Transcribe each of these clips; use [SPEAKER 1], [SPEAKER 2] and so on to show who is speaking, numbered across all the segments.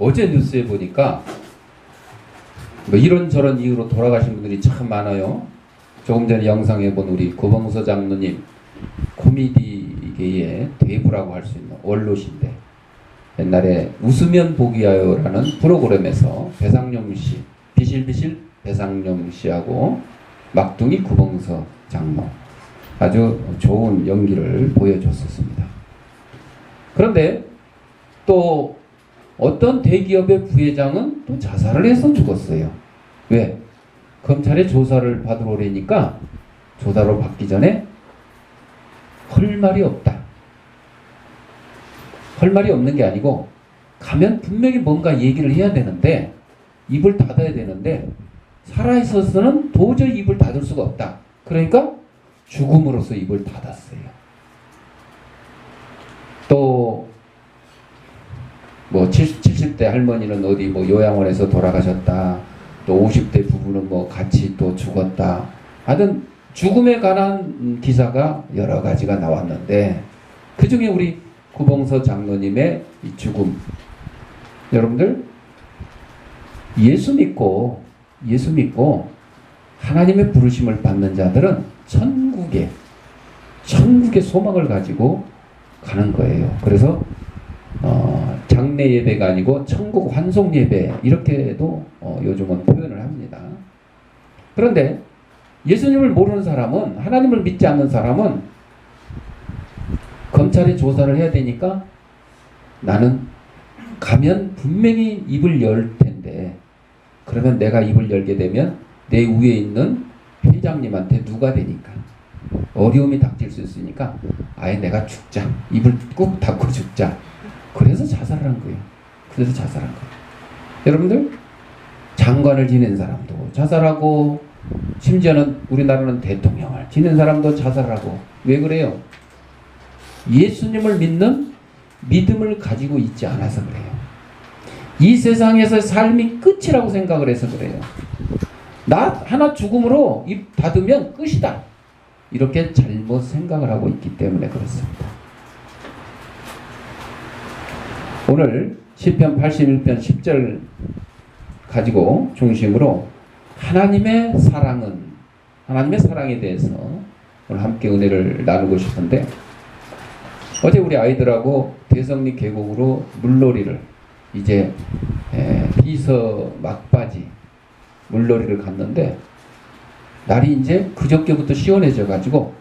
[SPEAKER 1] 어제 뉴스에 보니까 뭐 이런저런 이유로 돌아가신 분들이 참 많아요. 조금 전에 영상에 본 우리 고봉서 장로님, 코미디계의 대부라고 할 수 있는 원로신데, 옛날에 웃으면 복이야요라는 프로그램에서 배상용 씨, 비실비실 배상용 씨하고 막둥이 고봉서 장로, 아주 좋은 연기를 보여줬었습니다. 그런데 또 어떤 대기업의 부회장은 또 자살을 해서 죽었어요. 왜? 검찰에 조사를 받으러 오려니까 조사로 받기 전에 할 말이 없다. 할 말이 없는 게 아니고 가면 분명히 뭔가 얘기를 해야 되는데 입을 닫아야 되는데 살아있어서는 도저히 입을 닫을 수가 없다. 그러니까 죽음으로써 입을 닫았어요. 또 뭐 70대 할머니는 어디 뭐 요양원에서 돌아가셨다. 또 50대 부부는 뭐 같이 또 죽었다. 하여튼 죽음에 관한 기사가 여러 가지가 나왔는데 그 중에 우리 고봉서 장로님의 이 죽음, 여러분들 예수 믿고 하나님의 부르심을 받는 자들은 천국의 소망을 가지고 가는 거예요. 그래서 장례 예배가 아니고 천국 환송 예배 이렇게도 요즘은 표현을 합니다. 그런데 예수님을 모르는 사람은, 하나님을 믿지 않는 사람은 검찰이 조사를 해야 되니까 나는 가면 분명히 입을 열 텐데, 그러면 내가 입을 열게 되면 내 위에 있는 회장님한테 누가 되니까 어려움이 닥칠 수 있으니까 아예 내가 죽자, 입을 꾹 닫고 죽자. 그래서 자살을 한 거예요. 그래서 자살한 거예요. 여러분들, 장관을 지낸 사람도 자살하고, 심지어는 우리나라는 대통령을 지낸 사람도 자살하고. 왜 그래요? 예수님을 믿는 믿음을 가지고 있지 않아서 그래요. 이 세상에서 삶이 끝이라고 생각을 해서 그래요. 나 하나 죽음으로 입 닫으면 끝이다. 이렇게 잘못 생각을 하고 있기 때문에 그렇습니다. 오늘 시편 81편 10절 가지고 중심으로 하나님의 사랑에 대해서 오늘 함께 은혜를 나누고 싶은데, 어제 우리 아이들하고 대성리 계곡으로 물놀이를, 이제 비서 막바지 물놀이를 갔는데 날이 이제 그저께부터 시원해져 가지고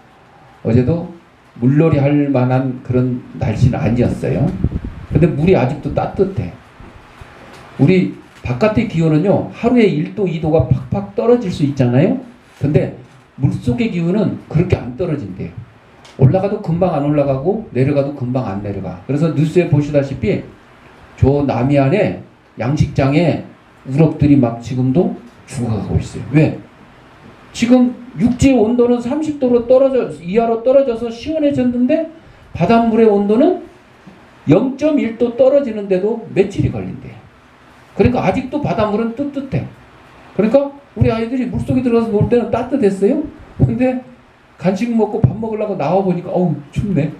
[SPEAKER 1] 어제도 물놀이 할 만한 그런 날씨는 아니었어요. 근데 물이 아직도 따뜻해. 우리 바깥의 기온은요, 하루에 1도, 2도가 팍팍 떨어질 수 있잖아요. 근데 물속의 기온은 그렇게 안 떨어진대요. 올라가도 금방 안 올라가고 내려가도 금방 안 내려가. 그래서 뉴스에 보시다시피 저 남해안에 양식장에 우럭들이 막 지금도 죽어가고 있어요. 왜? 지금 육지의 온도는 30도로 이하로 떨어져서 시원해졌는데 바닷물의 온도는 0.1도 떨어지는데도 며칠이 걸린대요. 그러니까 아직도 바닷물은 뜨뜻해. 그러니까 우리 아이들이 물속에 들어가서 놀 때는 따뜻했어요. 근데 간식 먹고 밥 먹으려고 나와보니까 어우 춥네.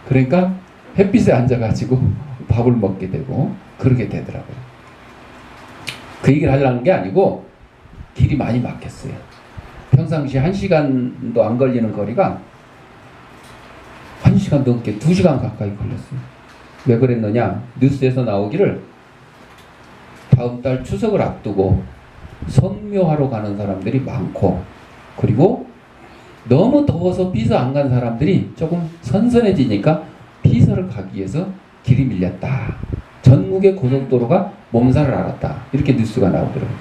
[SPEAKER 1] 그러니까 햇빛에 앉아가지고 밥을 먹게 되고 그러게 되더라고요. 그 얘기를 하려는 게 아니고 길이 많이 막혔어요. 평상시 1시간도 안 걸리는 거리가 1시간 넘게 2시간 가까이 걸렸어요. 왜 그랬느냐? 뉴스에서 나오기를 다음 달 추석을 앞두고 성묘하러 가는 사람들이 많고, 그리고 너무 더워서 비서 안 간 사람들이 조금 선선해지니까 비서를 가기 위해서 길이 밀렸다. 전국의 고속도로가 몸살을 앓았다. 이렇게 뉴스가 나오더라고요.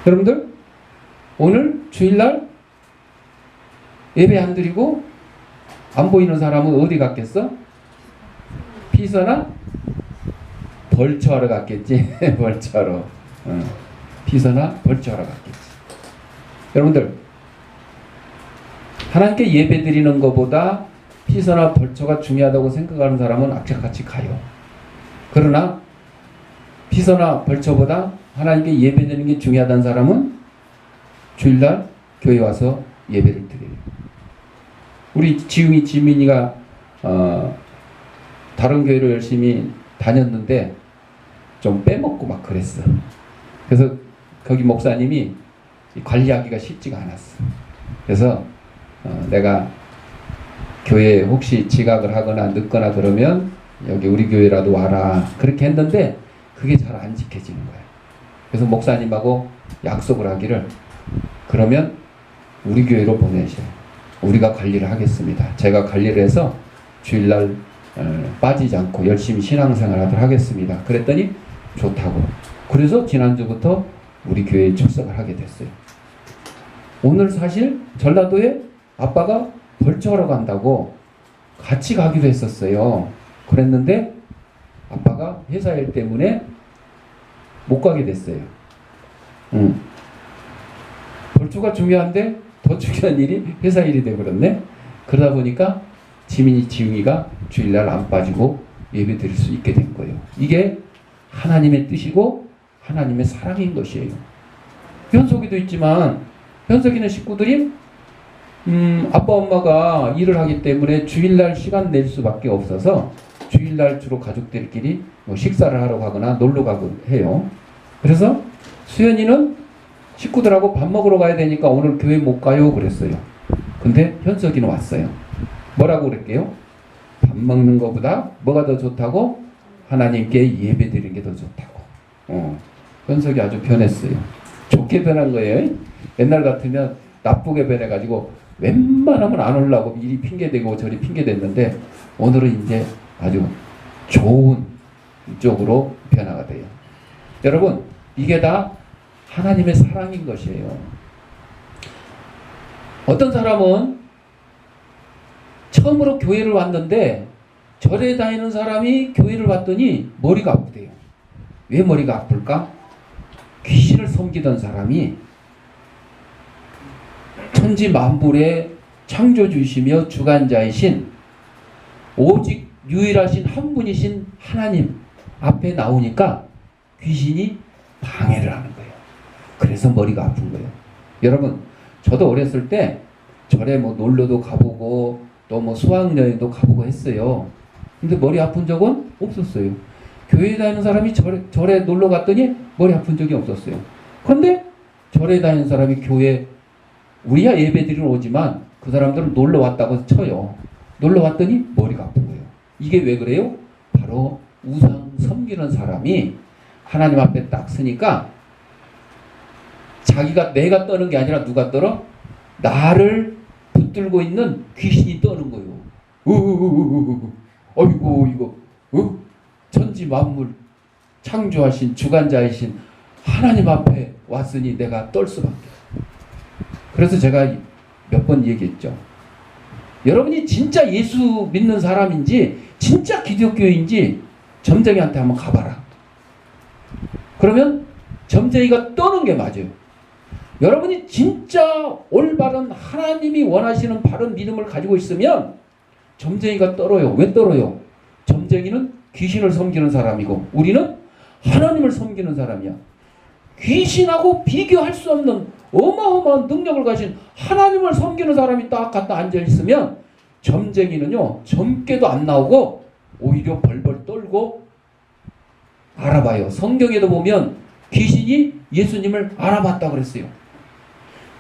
[SPEAKER 1] 여러분들, 오늘 주일날 예배 안 드리고 안 보이는 사람은 어디 갔겠어? 피서나 벌초하러 갔겠지. 벌초하러. 피서나 벌초하러 갔겠지. 여러분들, 하나님께 예배 드리는 것보다 피서나 벌초가 중요하다고 생각하는 사람은 악착같이 가요. 그러나 피서나 벌초보다 하나님께 예배 드리는 게 중요하다는 사람은 주일날 교회 와서 예배를 드려요. 우리 지민이가 다른 교회를 열심히 다녔는데 좀 빼먹고 막 그랬어. 그래서 거기 목사님이 관리하기가 쉽지가 않았어. 그래서 내가 교회에 혹시 지각을 하거나 늦거나 그러면 여기 우리 교회라도 와라 그렇게 했는데 그게 잘 안 지켜지는 거야. 그래서 목사님하고 약속을 하기를 그러면 우리 교회로 보내셔. 우리가 관리를 하겠습니다. 제가 관리를 해서 주일날 빠지지 않고 열심히 신앙생활을 하겠습니다. 그랬더니 좋다고. 그래서 지난주부터 우리 교회에 출석을 하게 됐어요. 오늘 사실 전라도에 아빠가 벌초하러 간다고 같이 가기로 했었어요. 그랬는데 아빠가 회사 일 때문에 못 가게 됐어요. 벌초가 중요한데 더 중요한 일이 회사 일이 돼버렸네. 그러다 보니까 지웅이가 주일날 안 빠지고 예배 드릴 수 있게 된 거예요. 이게 하나님의 뜻이고 하나님의 사랑인 것이에요. 현석이도 있지만 현석이는 식구들이 아빠 엄마가 일을 하기 때문에 주일날 시간 낼 수밖에 없어서 주일날 주로 가족들끼리 뭐 식사를 하러 가거나 놀러 가고 해요. 그래서 수연이는 식구들하고 밥 먹으러 가야 되니까 오늘 교회 못 가요 그랬어요. 근데 현석이는 왔어요. 뭐라고 그랬게요? 밥 먹는 것보다 뭐가 더 좋다고? 하나님께 예배 드리는 게 더 좋다고. 현석이 아주 변했어요. 좋게 변한 거예요. 옛날 같으면 나쁘게 변해가지고 웬만하면 안 오려고 이리 핑계대고 저리 핑계댔는데 오늘은 이제 아주 좋은 쪽으로 변화가 돼요. 여러분, 이게 다 하나님의 사랑인 것이에요. 어떤 사람은 처음으로 교회를 왔는데 절에 다니는 사람이 교회를 왔더니 머리가 아프대요. 왜 머리가 아플까? 귀신을 섬기던 사람이 천지 만물의 창조주이시며 주관자이신 오직 유일하신 한 분이신 하나님 앞에 나오니까 귀신이 방해를 하는 거예요. 그래서 머리가 아픈 거예요. 여러분, 저도 어렸을 때 절에 뭐 놀러도 가보고 또 뭐 수학여행도 가보고 했어요. 근데 머리 아픈 적은 없었어요. 교회에 다니는 사람이 절에 놀러 갔더니 머리 아픈 적이 없었어요. 그런데 절에 다니는 사람이 교회 우리야 예배 드리러 오지만 그 사람들은 놀러 왔다고 쳐요. 놀러 왔더니 머리가 아픈 거예요. 이게 왜 그래요? 바로 우상 섬기는 사람이 하나님 앞에 딱 서니까 자기가 내가 떠는 게 아니라 누가 떨어? 나를 붙들고 있는 귀신이 떠는 거예요. 어이구 이거 천지 만물 창조하신 주관자이신 하나님 앞에 왔으니 내가 떨 수밖에. 그래서 제가 몇 번 얘기했죠. 여러분이 진짜 예수 믿는 사람인지 진짜 기독교인지 점쟁이한테 한번 가봐라. 그러면 점쟁이가 떠는 게 맞아요. 여러분이 진짜 올바른 하나님이 원하시는 바른 믿음을 가지고 있으면 점쟁이가 떨어요. 왜 떨어요? 점쟁이는 귀신을 섬기는 사람이고 우리는 하나님을 섬기는 사람이야. 귀신하고 비교할 수 없는 어마어마한 능력을 가진 하나님을 섬기는 사람이 딱 갖다 앉아있으면 점쟁이는요 점괘도 안 나오고 오히려 벌벌 떨고 알아봐요. 성경에도 보면 귀신이 예수님을 알아봤다 그랬어요.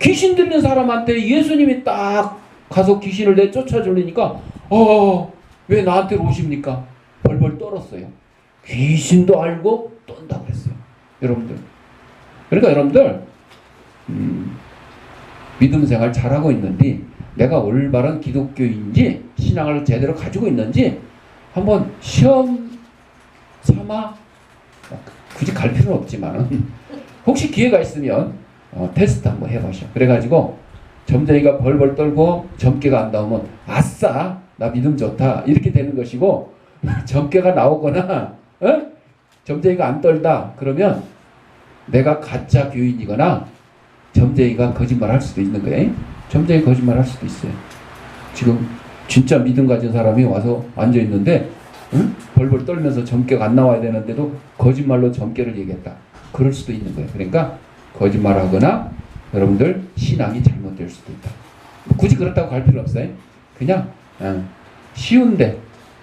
[SPEAKER 1] 귀신 들린 사람한테 예수님이 딱 가서 귀신을 내쫓아 주려니까 왜 나한테 오십니까? 벌벌 떨었어요. 귀신도 알고 떤다 그랬어요. 여러분들. 그러니까 여러분들 믿음 생활 잘하고 있는지 내가 올바른 기독교인지 신앙을 제대로 가지고 있는지 한번 시험 삼아 굳이 갈 필요는 없지만 혹시 기회가 있으면 테스트 한번 해보셔. 그래가지고 점쟁이가 벌벌 떨고 점괘가 안 나오면 아싸 나 믿음 좋다 이렇게 되는 것이고 점괘가 나오거나 점쟁이가 안 떨다 그러면 내가 가짜 교인이거나 점쟁이가 거짓말할 수도 있는 거예요. 점쟁이 거짓말할 수도 있어요. 지금 진짜 믿음 가진 사람이 와서 앉아 있는데 벌벌 떨면서 점괘가 안 나와야 되는데도 거짓말로 점괘를 얘기했다. 그럴 수도 있는 거예요. 그러니까 거짓말하거나 여러분들 신앙이 잘못될 수도 있다. 굳이 그렇다고 갈 필요 없어요. 그냥 쉬운데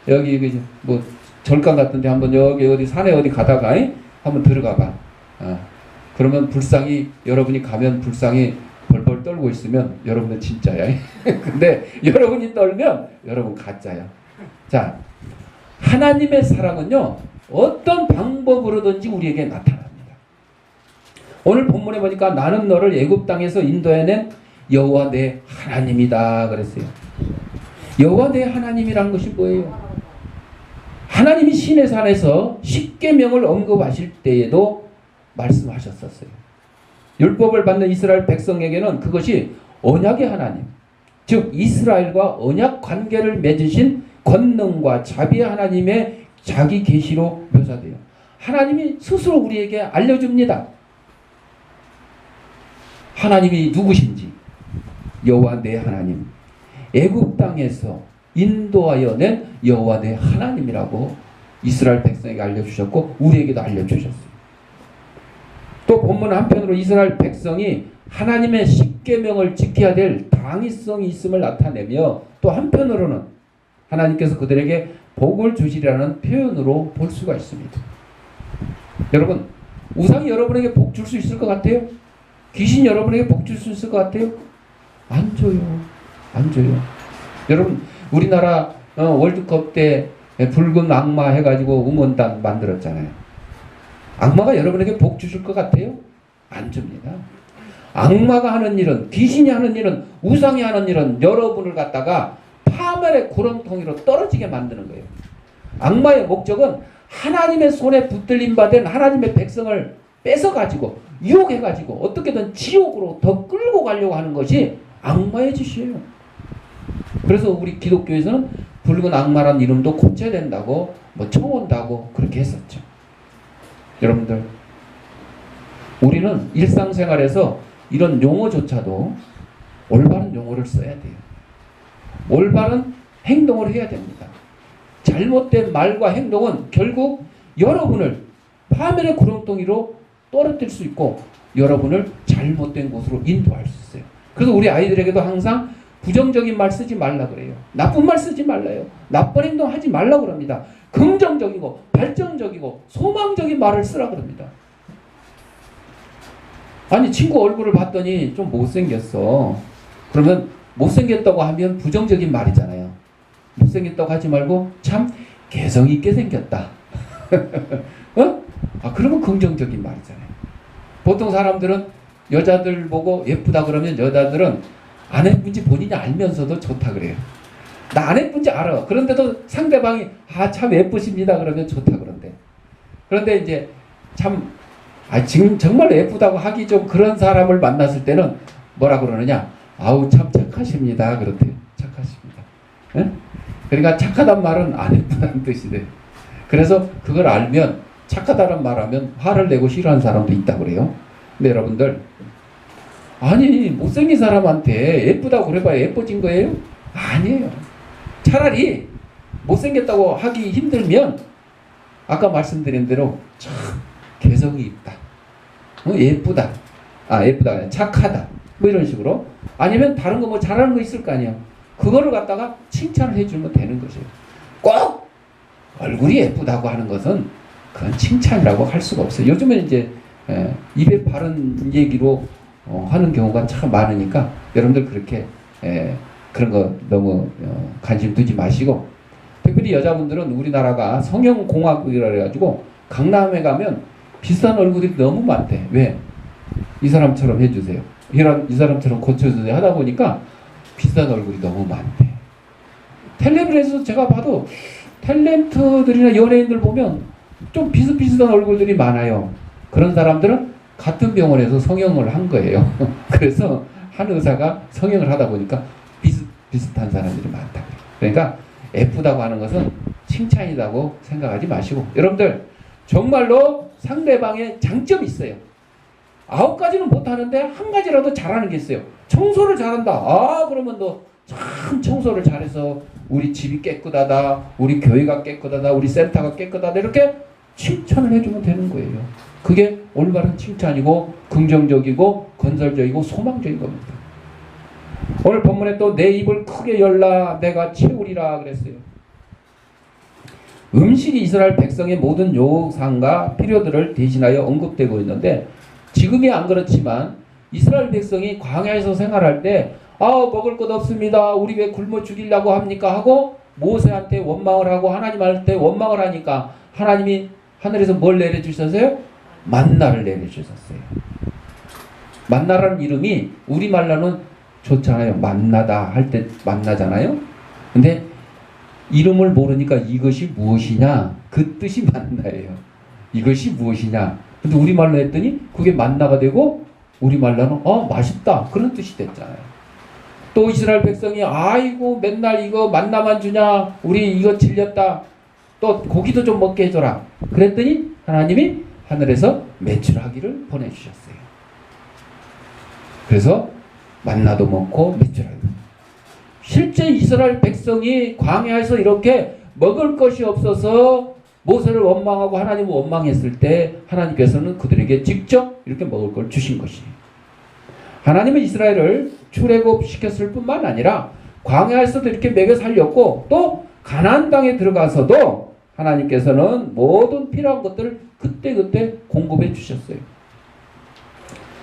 [SPEAKER 1] 여기 뭐 절간 같은데 한번 여기 어디 산에 어디 가다가 한번 들어가 봐. 그러면 불상이, 여러분이 가면 불상이 벌벌 떨고 있으면 여러분은 진짜야. 근데 여러분이 떨면 여러분 가짜야. 자, 하나님의 사랑은요, 어떤 방법으로든지 우리에게 나타납니다. 오늘 본문에 보니까 나는 너를 애굽 땅에서 인도해낸 여호와 내 하나님이다 그랬어요. 여호와 내 하나님이라는 것이 뭐예요? 하나님이 시내 산에서 십계명을 언급하실 때에도 말씀하셨었어요. 율법을 받는 이스라엘 백성에게는 그것이 언약의 하나님, 즉 이스라엘과 언약 관계를 맺으신 권능과 자비의 하나님의 자기 계시로 묘사돼요. 하나님이 스스로 우리에게 알려줍니다. 하나님이 누구신지. 여호와 내 하나님, 애굽 땅에서 인도하여 낸 여호와 내 하나님이라고 이스라엘 백성에게 알려주셨고 우리에게도 알려주셨어요. 또 본문 한편으로 이스라엘 백성이 하나님의 십계명을 지켜야 될 당위성이 있음을 나타내며 또 한편으로는 하나님께서 그들에게 복을 주시리라는 표현으로 볼 수가 있습니다. 여러분, 우상이 여러분에게 복 줄 수 있을 것 같아요? 귀신이 여러분에게 복 줄 수 있을 것 같아요? 안 줘요. 안 줘요. 여러분, 우리나라 월드컵 때 붉은 악마 해가지고 응원단 만들었잖아요. 악마가 여러분에게 복 주실 것 같아요? 안 줍니다. 악마가 하는 일은, 귀신이 하는 일은, 우상이 하는 일은 여러분을 갖다가 파멸의 구렁텅이로 떨어지게 만드는 거예요. 악마의 목적은 하나님의 손에 붙들림 받은 하나님의 백성을 뺏어가지고 유혹해가지고 어떻게든 지옥으로 더 끌고 가려고 하는 것이 악마의 짓이에요. 그래서 우리 기독교에서는 붉은 악마란 이름도 고쳐야 된다고 쳐온다고 그렇게 했었죠. 여러분들, 우리는 일상생활에서 이런 용어조차도 올바른 용어를 써야 돼요. 올바른 행동을 해야 됩니다. 잘못된 말과 행동은 결국 여러분을 파멸의 구렁텅이로 떨어뜨릴 수 있고 여러분을 잘못된 곳으로 인도할 수 있어요. 그래서 우리 아이들에게도 항상 부정적인 말 쓰지 말라 그래요. 나쁜 말 쓰지 말라요. 나쁜 행동 하지 말라 그럽니다. 긍정적이고 발전적이고 소망적인 말을 쓰라 그럽니다. 아니, 친구 얼굴을 봤더니 좀 못생겼어. 그러면 못생겼다고 하면 부정적인 말이잖아요. 못생겼다고 하지 말고 참 개성 있게 생겼다. 그러면 긍정적인 말이잖아요. 보통 사람들은 여자들 보고 예쁘다 그러면 여자들은 안 예쁜지 본인이 알면서도 좋다 그래요. 나 안 예쁜지 알아. 그런데도 상대방이 참 예쁘십니다 그러면 좋다 그런데. 그런데 이제 참 지금 정말 예쁘다고 하기 좀 그런 사람을 만났을 때는 뭐라 그러느냐? 아우 참 착하십니다 그렇대요. 착하십니다. 에? 그러니까 착하단 말은 안 예쁘다는 뜻이래. 그래서 그걸 알면 착하다는 말하면 화를 내고 싫어하는 사람도 있다고 그래요. 근데 여러분들, 아니 못생긴 사람한테 예쁘다고 그래봐야 예뻐진 거예요? 아니에요. 차라리 못생겼다고 하기 힘들면 아까 말씀드린 대로 참 개성이 있다, 예쁘다, 예쁘다, 착하다, 뭐 이런 식으로. 아니면 다른 거 잘하는 거 있을 거 아니에요. 그거를 갖다가 칭찬을 해주면 되는 거죠. 꼭 얼굴이 예쁘다고 하는 것은 그건 칭찬이라고 할 수가 없어요. 요즘에 이제 입에 바른 얘기로 하는 경우가 참 많으니까 여러분들 그렇게 그런 거 너무 관심 두지 마시고, 특별히 여자분들은 우리나라가 성형공학이라 해가지고 강남에 가면 비싼 얼굴이 너무 많대. 왜? 이 사람처럼 해주세요, 이 사람처럼 고쳐주세요 하다 보니까 비싼 얼굴이 너무 많대. 텔레비전에서 제가 봐도 탤런트들이나 연예인들 보면 좀 비슷비슷한 얼굴들이 많아요. 그런 사람들은 같은 병원에서 성형을 한 거예요. 그래서 한 의사가 성형을 하다 보니까 비슷한 사람들이 많다. 그러니까 예쁘다고 하는 것은 칭찬이라고 생각하지 마시고, 여러분들 정말로 상대방의 장점이 있어요. 9가지는 못하는데 한 가지라도 잘하는 게 있어요. 청소를 잘한다. 그러면 너 참 청소를 잘해서 우리 집이 깨끗하다, 우리 교회가 깨끗하다, 우리 센터가 깨끗하다, 이렇게 칭찬을 해주면 되는 거예요. 그게 올바른 칭찬이고 긍정적이고 건설적이고 소망적인 겁니다. 오늘 본문에 또 내 입을 크게 열라 내가 채우리라 그랬어요. 음식이 이스라엘 백성의 모든 요상과 필요들을 대신하여 언급되고 있는데 지금이 안 그렇지만 이스라엘 백성이 광야에서 생활할 때 먹을 것 없습니다. 우리 왜 굶어 죽이려고 합니까? 하고 모세한테 원망을 하고 하나님한테 원망을 하니까 하나님이 하늘에서 뭘 내려주셨어요? 만나를 내려주셨어요. 만나라는 이름이 우리말로는 좋잖아요. 만나다 할 때 만나잖아요. 근데 이름을 모르니까 이것이 무엇이냐? 그 뜻이 만나예요. 이것이 무엇이냐? 근데 우리말로 했더니 그게 만나가 되고 우리말로는 맛있다 그런 뜻이 됐잖아요. 또 이스라엘 백성이 아이고 맨날 이거 만나만 주냐? 우리 이거 질렸다. 또 고기도 좀 먹게 해줘라. 그랬더니 하나님이 하늘에서 메추라기를 보내주셨어요. 그래서 만나도 먹고 메추라기. 실제 이스라엘 백성이 광야에서 이렇게 먹을 것이 없어서 모세를 원망하고 하나님을 원망했을 때 하나님께서는 그들에게 직접 이렇게 먹을 걸 주신 것이에요. 하나님은 이스라엘을 출애굽시켰을 뿐만 아니라 광야에서도 이렇게 먹여 살렸고 또 가나안 땅에 들어가서도 하나님께서는 모든 필요한 것들을 그때그때 공급해 주셨어요.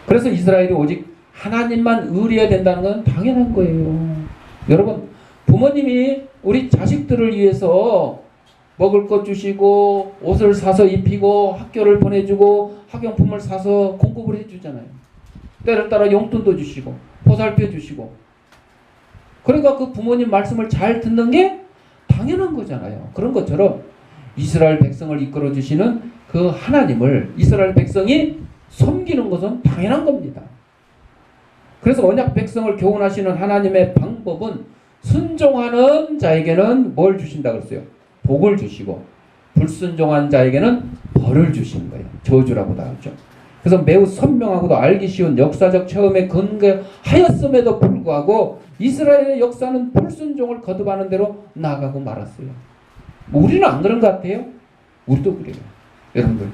[SPEAKER 1] 그래서 이스라엘이 오직 하나님만 의뢰해야 된다는 건 당연한 거예요. 여러분, 부모님이 우리 자식들을 위해서 먹을 것 주시고 옷을 사서 입히고 학교를 보내주고 학용품을 사서 공급을 해주잖아요. 때를 따라 용돈도 주시고 보살펴 주시고. 그러니까 그 부모님 말씀을 잘 듣는 게 당연한 거잖아요. 그런 것처럼 이스라엘 백성을 이끌어 주시는 그 하나님을 이스라엘 백성이 섬기는 것은 당연한 겁니다. 그래서 언약 백성을 교훈하시는 하나님의 방법은 순종하는 자에게는 뭘 주신다 그랬어요? 복을 주시고 불순종한 자에게는 벌을 주시는 거예요. 저주라고 나오죠. 그래서 매우 선명하고도 알기 쉬운 역사적 체험에 근거하였음에도 불구하고 이스라엘의 역사는 불순종을 거듭하는 대로 나아가고 말았어요. 우리는 안 그런 것 같아요? 우리도 그래요. 여러분들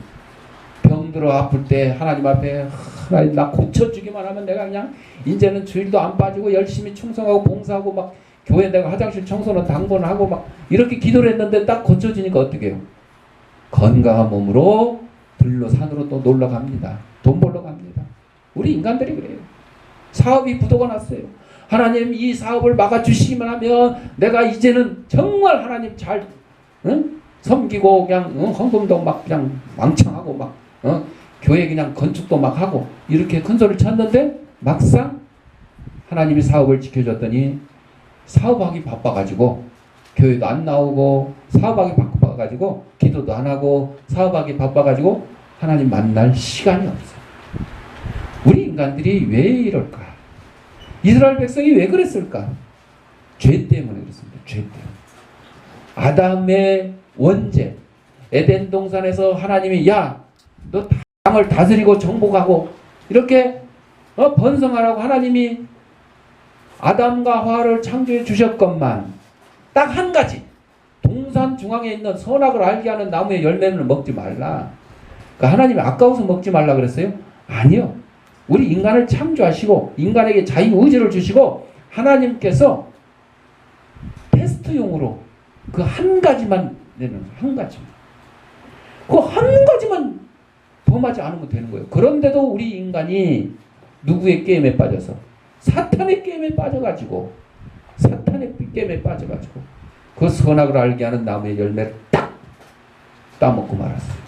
[SPEAKER 1] 병들어 아플 때 하나님 앞에 하나님 나 고쳐주기만 하면 내가 그냥 이제는 주일도 안 빠지고 열심히 충성하고 봉사하고 막 교회 내가 화장실 청소는 당번하고 막 이렇게 기도를 했는데 딱 고쳐지니까 어떻게 해요? 건강한 몸으로 들로 산으로 또 놀러 갑니다. 돈 벌러 갑니다. 우리 인간들이 그래요. 사업이 부도가 났어요. 하나님 이 사업을 막아주시기만 하면 내가 이제는 정말 하나님 잘 섬기고 그냥 헌금도 막 그냥 왕창하고 막 교회 그냥 건축도 막 하고 이렇게 큰 소리를 쳤는데 막상 하나님이 사업을 지켜줬더니 사업하기 바빠가지고 교회도 안 나오고 사업하기 바빠가지고 기도도 안 하고 사업하기 바빠가지고 하나님 만날 시간이 없어요. 우리 인간들이 왜 이럴까? 이스라엘 백성이 왜 그랬을까? 죄 때문에 그렇습니다. 죄 때문에. 아담의 원죄 에덴 동산에서 하나님이 야 너 땅을 다스리고 정복하고 이렇게 번성하라고 하나님이 아담과 하와를 창조해 주셨건만 딱 한 가지 동산 중앙에 있는 선악을 알게 하는 나무의 열매는 먹지 말라. 그러니까 하나님이 아까워서 먹지 말라 그랬어요? 아니요. 우리 인간을 창조하시고 인간에게 자유의지를 주시고 하나님께서 테스트용으로 그 한 가지만 내는 한 가지만 그 한 가지만 범하지 않으면 되는 거예요. 그런데도 우리 인간이 누구의 게임에 빠져서 사탄의 게임에 빠져가지고 그 선악을 알게 하는 나무의 열매를 딱 따먹고 말았어요.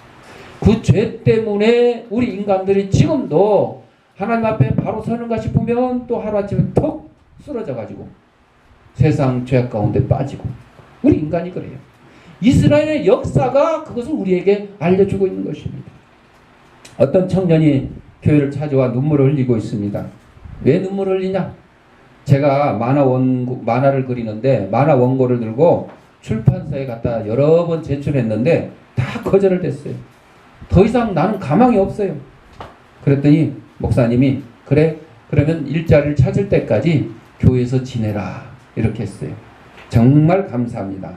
[SPEAKER 1] 그 죄 때문에 우리 인간들이 지금도 하나님 앞에 바로 서는가 싶으면 또 하루아침에 턱 쓰러져가지고 세상 죄악 가운데 빠지고 우리 인간이 그래요. 이스라엘의 역사가 그것을 우리에게 알려주고 있는 것입니다. 어떤 청년이 교회를 찾아와 눈물을 흘리고 있습니다. 왜 눈물을 흘리냐? 제가 만화를 그리는데 만화 원고를 들고 출판사에 갖다 여러 번 제출했는데 다 거절을 됐어요. 더 이상 나는 가망이 없어요. 그랬더니 목사님이 그래 그러면 일자리를 찾을 때까지 교회에서 지내라 이렇게 했어요. 정말 감사합니다.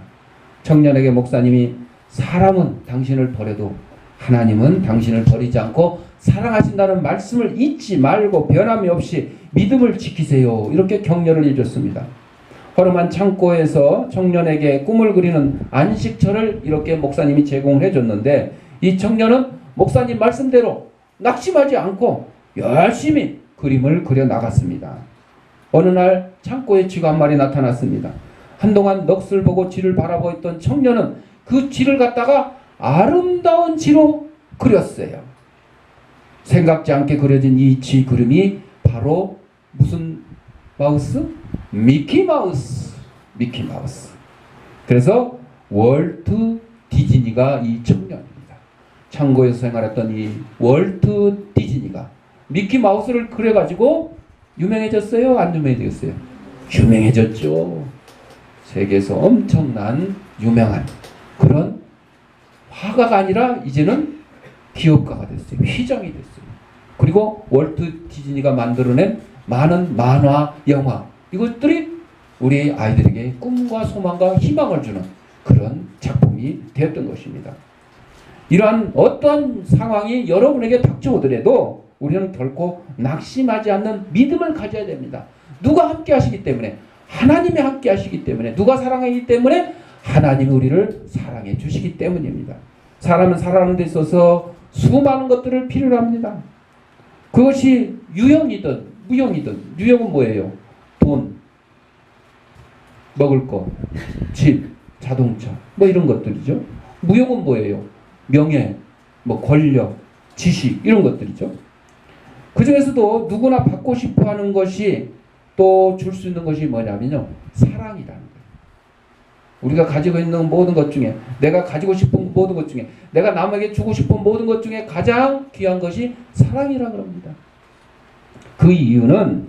[SPEAKER 1] 청년에게 목사님이 사람은 당신을 버려도 하나님은 당신을 버리지 않고 사랑하신다는 말씀을 잊지 말고 변함이 없이 믿음을 지키세요. 이렇게 격려를 해줬습니다. 허름한 창고에서 청년에게 꿈을 그리는 안식처를 이렇게 목사님이 제공을 해줬는데, 이 청년은 목사님 말씀대로 낙심하지 않고 열심히 그림을 그려 나갔습니다. 어느 날 창고에 쥐가 한 마리 나타났습니다. 한동안 넋을 보고 쥐를 바라보았던 청년은 그 쥐를 갖다가 아름다운 쥐로 그렸어요. 생각지 않게 그려진 이 쥐 그림이 바로 무슨 마우스? 미키마우스. 미키마우스. 그래서 월트 디즈니가 이 청년입니다. 창고에서 생활했던 이 월트 디즈니가 미키마우스를 그려가지고 유명해졌어요? 안 유명해졌어요? 유명해졌죠. 세계에서 엄청난 유명한 그런 화가가 아니라 이제는 기업가가 됐어요. 휘장이 됐어요. 그리고 월트 디즈니가 만들어낸 많은 만화, 영화, 이것들이 우리 아이들에게 꿈과 소망과 희망을 주는 그런 작품이 되었던 것입니다. 이러한 어떠한 상황이 여러분에게 닥쳐오더라도 우리는 결코 낙심하지 않는 믿음을 가져야 됩니다. 누가 함께 하시기 때문에? 하나님이 함께 하시기 때문에. 누가 사랑하기 때문에? 하나님이 우리를 사랑해 주시기 때문입니다. 사람은 살아가는 데 있어서 수많은 것들을 필요로 합니다. 그것이 유형이든 무형이든. 유형은 뭐예요? 돈, 먹을 거, 집, 자동차, 뭐 이런 것들이죠. 무형은 뭐예요? 명예, 뭐 권력, 지식, 이런 것들이죠. 그 중에서도 누구나 받고 싶어 하는 것이 또 줄 수 있는 것이 뭐냐면요, 사랑이라는 거예요. 우리가 가지고 있는 모든 것 중에, 내가 가지고 싶은 모든 것 중에, 내가 남에게 주고 싶은 모든 것 중에 가장 귀한 것이 사랑이라고 합니다. 그 이유는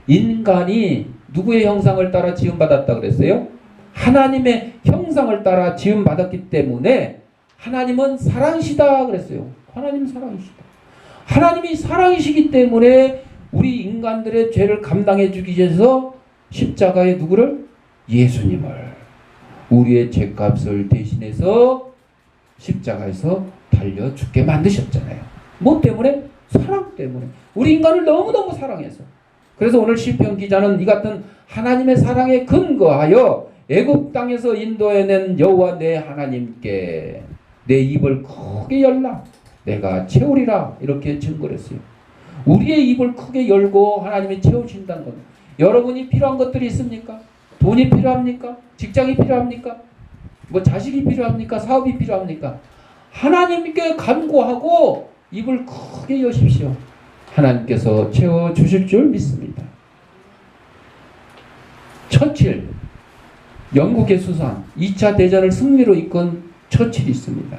[SPEAKER 1] 인간이 누구의 형상을 따라 지음받았다 그랬어요? 하나님의 형상을 따라 지음받았기 때문에 하나님은 사랑이시다 그랬어요. 하나님은 사랑이시다. 하나님이 사랑이시기 때문에 우리 인간들의 죄를 감당해 주기 위해서 십자가에 누구를? 예수님을 우리의 죄값을 대신해서 십자가에서 달려 죽게 만드셨잖아요. 뭐 때문에? 사랑 때문에. 우리 인간을 너무너무 사랑해서. 그래서 오늘 시편 기자는 이 같은 하나님의 사랑에 근거하여 애굽 땅에서 인도해낸 여호와 내 하나님께 내 입을 크게 열라 내가 채우리라 이렇게 증거를 했어요. 우리의 입을 크게 열고 하나님이 채우신다는 겁니다. 여러분이 필요한 것들이 있습니까? 돈이 필요합니까? 직장이 필요합니까? 뭐 자식이 필요합니까? 사업이 필요합니까? 하나님께 간구하고 입을 크게 여십시오. 하나님께서 채워주실 줄 믿습니다. 처칠, 영국의 수상, 2차 대전을 승리로 이끈 처칠이 있습니다.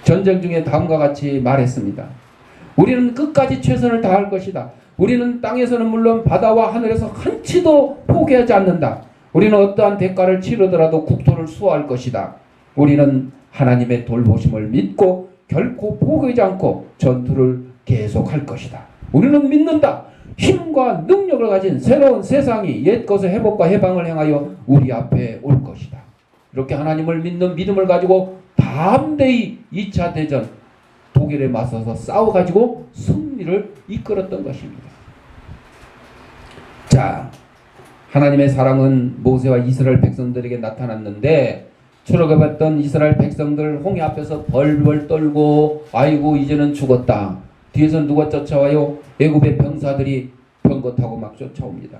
[SPEAKER 1] 전쟁 중에 다음과 같이 말했습니다. 우리는 끝까지 최선을 다할 것이다. 우리는 땅에서는 물론 바다와 하늘에서 한치도 포기하지 않는다. 우리는 어떠한 대가를 치르더라도 국토를 수호할 것이다. 우리는 하나님의 돌보심을 믿고 결코 포기하지 않고 전투를 계속할 것이다. 우리는 믿는다. 힘과 능력을 가진 새로운 세상이 옛것의 회복과 해방을 향하여 우리 앞에 올 것이다. 이렇게 하나님을 믿는 믿음을 가지고 담대히 2차 대전 독일에 맞서서 싸워가지고 승리를 이끌었던 것입니다. 자, 하나님의 사랑은 모세와 이스라엘 백성들에게 나타났는데 출애굽했던 이스라엘 백성들 홍해 앞에서 벌벌 떨고 아이고 이제는 죽었다. 뒤에서 누가 쫓아와요? 애굽의 병사들이 병거 타고 막 쫓아옵니다.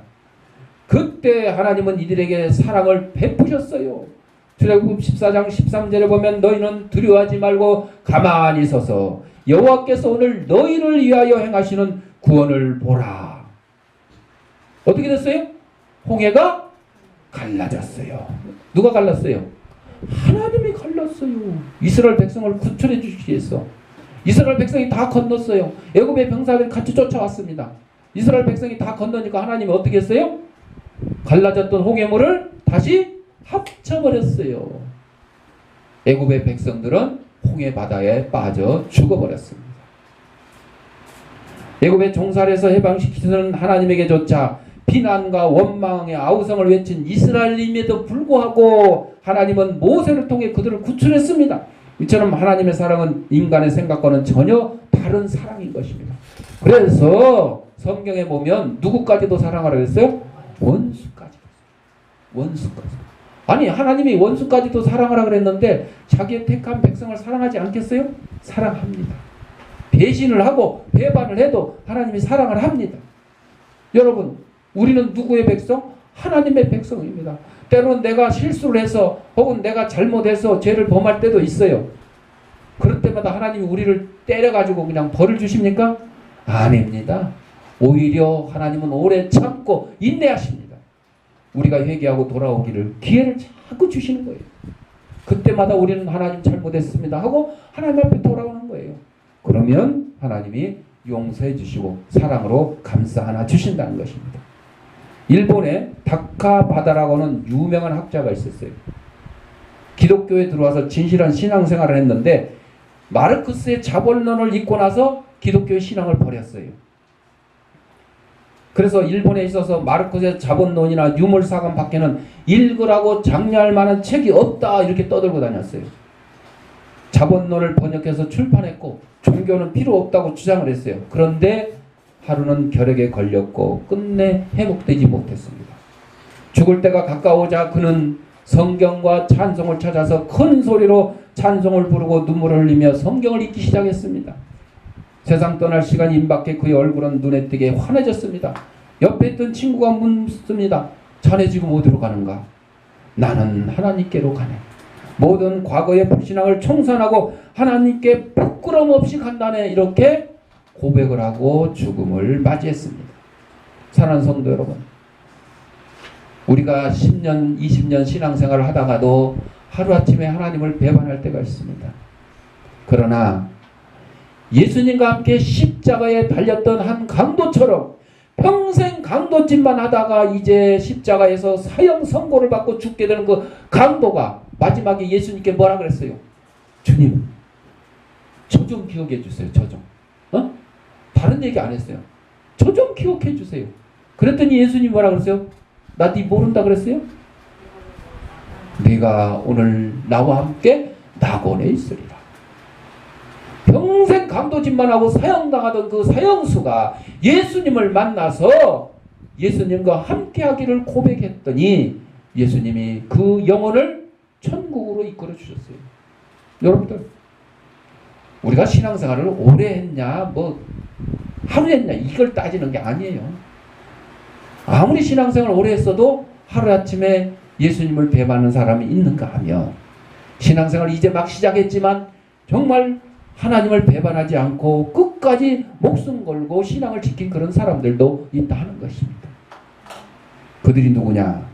[SPEAKER 1] 그때 하나님은 이들에게 사랑을 베푸셨어요. 출애굽 14장 13절에 보면 너희는 두려워하지 말고 가만히 서서 여호와께서 오늘 너희를 위하여 행하시는 구원을 보라. 어떻게 됐어요? 홍해가 갈라졌어요. 누가 갈랐어요? 하나님이 갈랐어요. 이스라엘 백성을 구출해 주시기 위해서. 이스라엘 백성이 다 건넜어요. 애굽의 병사들이 같이 쫓아왔습니다. 이스라엘 백성이 다 건너니까 하나님이 어떻게 했어요? 갈라졌던 홍해물을 다시 합쳐버렸어요. 애굽의 백성들은 홍해 바다에 빠져 죽어버렸습니다. 애굽의 종살에서 해방시키는 하나님에게조차 비난과 원망의 아우성을 외친 이스라엘임에도 불구하고 하나님은 모세를 통해 그들을 구출했습니다. 이처럼 하나님의 사랑은 인간의 생각과는 전혀 다른 사랑인 것입니다. 그래서 성경에 보면 누구까지도 사랑하라고 했어요? 원수까지. 원수까지. 아니 하나님이 원수까지도 사랑하라 그랬는데 자기의 택한 백성을 사랑하지 않겠어요? 사랑합니다. 배신을 하고 배반을 해도 하나님이 사랑을 합니다. 여러분, 우리는 누구의 백성? 하나님의 백성입니다. 때로는 내가 실수를 해서 혹은 내가 잘못해서 죄를 범할 때도 있어요. 그럴 때마다 하나님이 우리를 때려가지고 그냥 벌을 주십니까? 아닙니다. 오히려 하나님은 오래 참고 인내하십니다. 우리가 회개하고 돌아오기를 기회를 자꾸 주시는 거예요. 그때마다 우리는 하나님 잘못했습니다 하고 하나님 앞에 돌아오는 거예요. 그러면 하나님이 용서해 주시고 사랑으로 감싸 안아 주신다는 것입니다. 일본에 다카바다라고는 유명한 학자가 있었어요. 기독교에 들어와서 진실한 신앙생활을 했는데 마르크스의 자본론을 읽고 나서 기독교의 신앙을 버렸어요. 그래서 일본에 있어서 마르크스의 자본론이나 유물사관 밖에는 읽으라고 장려할 만한 책이 없다 이렇게 떠들고 다녔어요. 자본론을 번역해서 출판했고 종교는 필요 없다고 주장을 했어요. 그런데 하루는 결핵에 걸렸고 끝내 회복되지 못했습니다. 죽을 때가 가까우자 그는 성경과 찬송을 찾아서 큰 소리로 찬송을 부르고 눈물을 흘리며 성경을 읽기 시작했습니다. 세상 떠날 시간이 임박해 그의 얼굴은 눈에 띄게 환해졌습니다. 옆에 있던 친구가 묻습니다. 자네 지금 어디로 가는가? 나는 하나님께로 가네. 모든 과거의 불신앙을 청산하고 하나님께 부끄럼 없이 간다네. 이렇게 고백을 하고 죽음을 맞이했습니다. 사랑하는 성도 여러분, 우리가 10년, 20년 신앙생활을 하다가도 하루아침에 하나님을 배반할 때가 있습니다. 그러나 예수님과 함께 십자가에 달렸던 한 강도처럼 평생 강도짓만 하다가 이제 십자가에서 사형 선고를 받고 죽게 되는 그 강도가 마지막에 예수님께 뭐라 그랬어요? 주님, 저 좀 기억해 주세요. 저 좀. 다른 얘기 안 했어요. 저 좀 기억해 주세요. 그랬더니 예수님 뭐라 그랬어요? 나 네 모른다 그랬어요? 네가 오늘 나와 함께 낙원에 있으리라. 평생 강도짓만 하고 사형당하던 그 사형수가 예수님을 만나서 예수님과 함께하기를 고백했더니 예수님이 그 영혼을 천국으로 이끌어 주셨어요. 여러분들, 우리가 신앙생활을 오래 했냐 뭐 하루 했냐 이걸 따지는 게 아니에요. 아무리 신앙생활을 오래 했어도 하루아침에 예수님을 배반하는 사람이 있는가 하며 신앙생활을 이제 막 시작했지만 정말 하나님을 배반하지 않고 끝까지 목숨 걸고 신앙을 지킨 그런 사람들도 있다 하는 것입니다. 그들이 누구냐?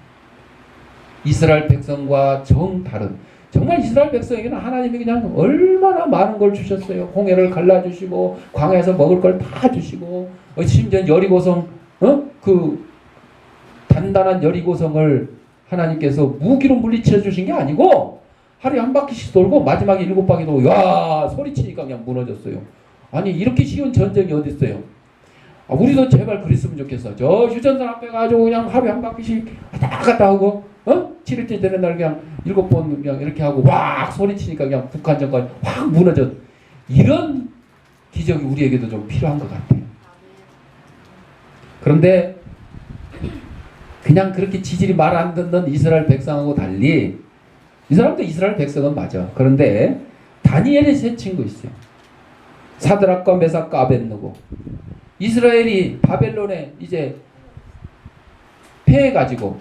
[SPEAKER 1] 이스라엘 백성과 정다른, 정말 이스라엘 백성에게는 하나님이 그냥 얼마나 많은 걸 주셨어요. 홍해를 갈라주시고 광야에서 먹을 걸 다 주시고 심지어 여리고성 그 단단한 여리고성을 하나님께서 무기로 물리쳐 주신 게 아니고 하루에 한 바퀴씩 돌고 마지막에 7바퀴 돌고 야 소리치니까 그냥 무너졌어요. 아니 이렇게 쉬운 전쟁이 어디 있어요? 우리도 제발 그랬으면 좋겠어. 저 휴전선 앞에 가지고 그냥 하루에 한 바퀴씩 왔다 갔다 하고 7일째 되는 날 그냥 7번 그냥 이렇게 하고 와 소리치니까 그냥 북한 정권 확 무너졌. 이런 기적이 우리에게도 좀 필요한 것 같아요. 그런데 그냥 그렇게 지질이 말 안 듣는 이스라엘 백성하고 달리 이 사람도 이스라엘 백성은 맞아. 그런데 다니엘의 세 친구 있어요. 사드락과 메삭과 아벳느고. 이스라엘이 바벨론에 이제 패해가지고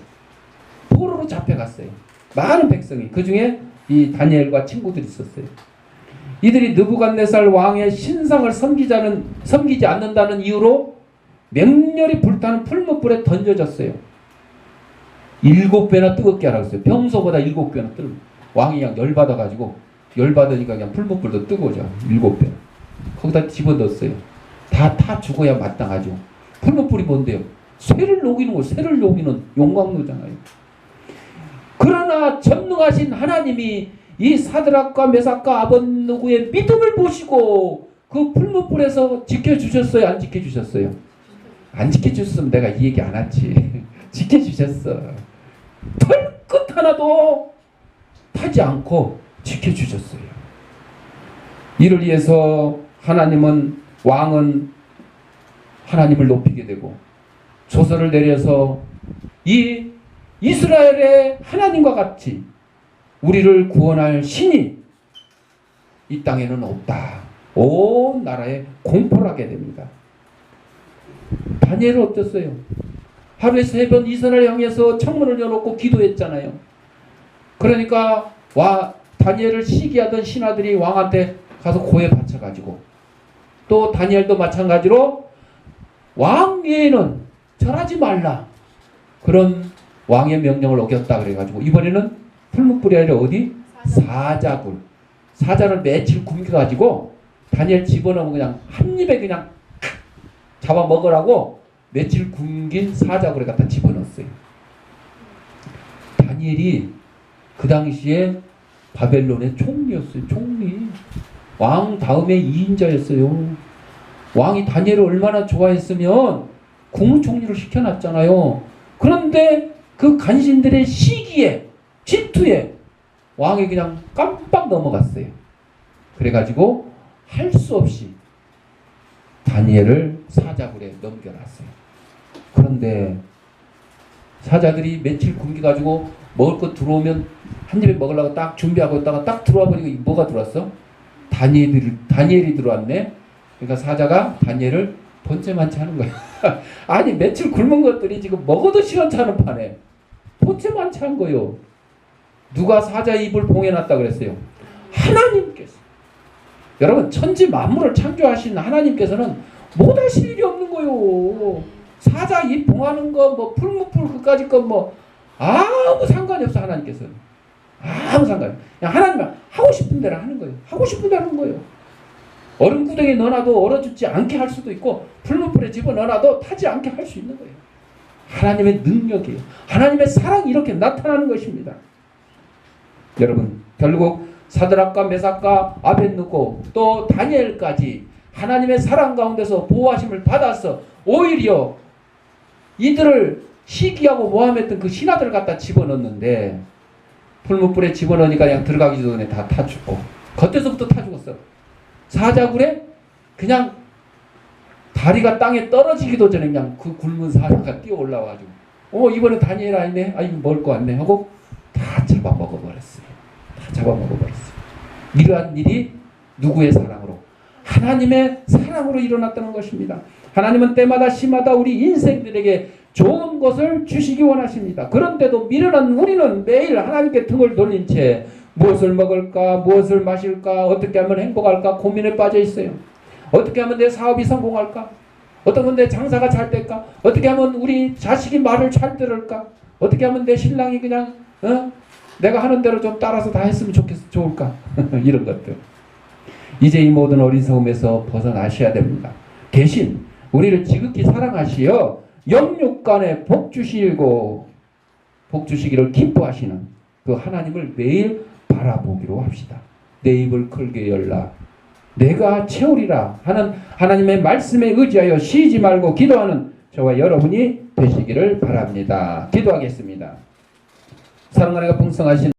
[SPEAKER 1] 포로로 잡혀갔어요. 많은 백성이. 그 중에 이 다니엘과 친구들이 있었어요. 이들이 느부갓네살 왕의 신상을 섬기지 않는다는 이유로 맹렬히 불타는 풀무불에 던져졌어요. 7배나 뜨겁게 하라고 했어요. 평소보다 7배나 뜨거워. 왕이 그냥 열받아가지고 열받으니까 그냥 풀무불도 뜨거워져. 7배. 거기다 집어넣었어요. 다 죽어야 마땅하죠. 풀무불이 뭔데요? 쇠를 녹이는 거, 쇠를 녹이는 용광로잖아요. 그러나 전능하신 하나님이 이 사드락과 메삭과 아벳느고의 믿음을 보시고 그 풀무불에서 지켜주셨어요? 안 지켜주셨어요? 안 지켜줬으면 내가 이 얘기 안 하지. 지켜주셨어. 털끝 하나도 타지 않고 지켜주셨어요. 이를 위해서 왕은 하나님을 높이게 되고 조서를 내려서 이 이스라엘의 하나님과 같이 우리를 구원할 신이 이 땅에는 없다. 온 나라에 공포를 하게 됩니다. 다니엘은 어땠어요? 하루에 3번 이스라엘 향해서 창문을 열어놓고 기도했잖아요. 그러니까 다니엘을 시기하던 신하들이 왕한테 가서 고해 바쳐가지고, 또 다니엘도 마찬가지로 왕 외에는 절하지 말라, 그런 왕의 명령을 어겼다 그래가지고 이번에는 풀무불이 아니라 어디? 사자를 며칠 굶겨가지고 다니엘 집어넣으면 그냥 한 입에 그냥 잡아 먹으라고 며칠 굶긴 사자굴에 갖다 집어넣었어요. 다니엘이 그 당시에 바벨론의 총리였어요. 총리. 왕 다음에 2인자였어요. 왕이 다니엘을 얼마나 좋아했으면 국무총리를 시켜놨잖아요. 그런데 그 간신들의 시기에, 질투에 왕이 그냥 깜빡 넘어갔어요. 그래가지고 할 수 없이 다니엘을 사자굴에 넘겨놨어요. 그런데 사자들이 며칠 굶겨가지고 먹을 거 들어오면 한 입에 먹으려고 딱 준비하고 있다가 딱 들어와 보니까 뭐가 들어왔어? 다니엘이 들어왔네. 그러니까 사자가 다니엘을 번째만치 하는 거야. 아니 며칠 굶은 것들이 지금 먹어도 시원찮은 판에 번째만치 한 거요. 누가 사자 입을 봉해놨다 그랬어요? 하나님께서. 여러분, 천지 만물을 창조하신 하나님께서는 못하실 일이 없는 거요. 사자 입 봉하는 거, 뭐 풀무풀 그까짓 거 뭐 아무 상관이 없어. 하나님께서는 아무 상관이. 그냥 하나님은 하고 싶은 대로 하는 거예요. 하고 싶은 대로 하는 거예요. 얼음 구덩이에 넣어놔도 얼어 죽지 않게 할 수도 있고, 풀무풀에 집어넣어놔도 타지 않게 할 수 있는 거예요. 하나님의 능력이에요. 하나님의 사랑이 이렇게 나타나는 것입니다. 여러분, 결국 사드락과 메삭과 아벳느고 또 다니엘까지 하나님의 사랑 가운데서 보호하심을 받아서 오히려 이들을 시기하고 모함했던 그 신하들을 갖다 집어넣었는데, 풀무불에 집어넣으니까 그냥 들어가기 전에 다 타 죽고, 겉에서부터 타 죽었어. 사자굴에 그냥 다리가 땅에 떨어지기도 전에 그냥 그 굶은 사자가 뛰어 올라와가지고 이번에 다니엘 아니네, 이거 먹을 거 같네 하고 다 잡아먹어버렸어요. 다 잡아먹어버렸어요. 이러한 일이 누구의 사랑으로? 하나님의 사랑으로 일어났다는 것입니다. 하나님은 때마다 시마다 우리 인생들에게 좋은 것을 주시기 원하십니다. 그런데도 미련한 우리는 매일 하나님께 등을 돌린 채 무엇을 먹을까, 무엇을 마실까, 어떻게 하면 행복할까 고민에 빠져 있어요. 어떻게 하면 내 사업이 성공할까? 어떻게 하면 내 장사가 잘 될까? 어떻게 하면 우리 자식이 말을 잘 들을까? 어떻게 하면 내 신랑이 그냥 내가 하는 대로 좀 따라서 다 했으면 좋을까? 이런 것들. 이제 이 모든 어리석음에서 벗어나셔야 됩니다. 대신 우리를 지극히 사랑하시어 영육간에 복 주시기를 기뻐하시는 그 하나님을 매일 바라보기로 합시다. 내 입을 크게 열라. 내가 채우리라 하는 하나님의 말씀에 의지하여 쉬지 말고 기도하는 저와 여러분이 되시기를 바랍니다. 기도하겠습니다. 사랑하는 풍성하신